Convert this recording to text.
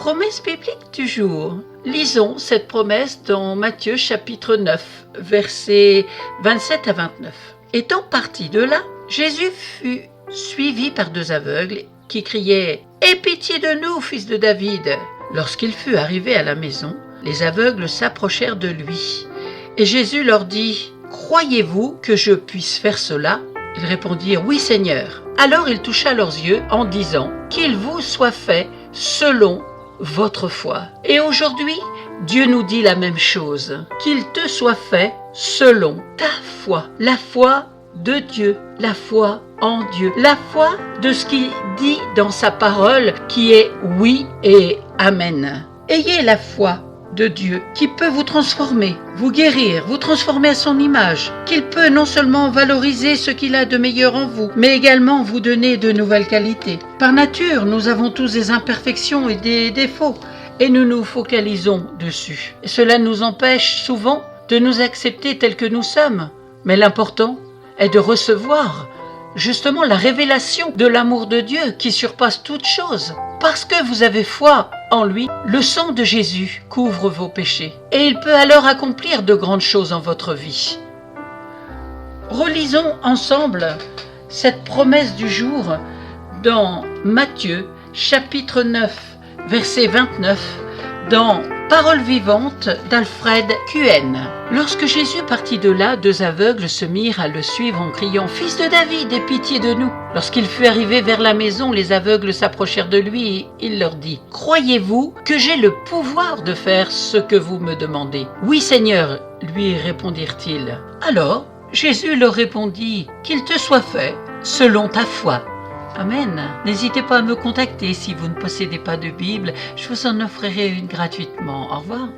Promesse biblique du jour. Lisons cette promesse dans Matthieu chapitre 9, versets 27 à 29. Étant parti de là, Jésus fut suivi par 2 aveugles qui criaient « Aie pitié de nous, fils de David !» Lorsqu'il fut arrivé à la maison, les aveugles s'approchèrent de lui. Et Jésus leur dit « Croyez-vous que je puisse faire cela ?» Ils répondirent « Oui, Seigneur !» Alors il toucha leurs yeux en disant « Qu'il vous soit fait selon votre foi. » Et aujourd'hui, Dieu nous dit la même chose. Qu'il te soit fait selon ta foi. La foi de Dieu, la foi en Dieu, la foi de ce qu'il dit dans sa parole qui est oui et amen. Ayez la foi de Dieu qui peut vous transformer, vous guérir, vous transformer à son image, qu'il peut non seulement valoriser ce qu'il a de meilleur en vous, mais également vous donner de nouvelles qualités. Par nature, nous avons tous des imperfections et des défauts, et nous nous focalisons dessus. Et cela nous empêche souvent de nous accepter tels que nous sommes. Mais l'important est de recevoir justement la révélation de l'amour de Dieu qui surpasse toute chose. Parce que vous avez foi en lui, le sang de Jésus couvre vos péchés et il peut alors accomplir de grandes choses en votre vie. Relisons ensemble cette promesse du jour dans Matthieu chapitre 9, verset 29, dans Paroles vivantes d'Alfred Cohen. Lorsque Jésus partit de là, 2 aveugles se mirent à le suivre en criant « Fils de David, aie pitié de nous !» Lorsqu'il fut arrivé vers la maison, les aveugles s'approchèrent de lui et il leur dit « Croyez-vous que j'ai le pouvoir de faire ce que vous me demandez ?»« Oui, Seigneur, lui répondirent-ils. » Alors, Jésus leur répondit « Qu'il te soit fait selon ta foi. » Amen. N'hésitez pas à me contacter si vous ne possédez pas de Bible. Je vous en offrirai une gratuitement. Au revoir.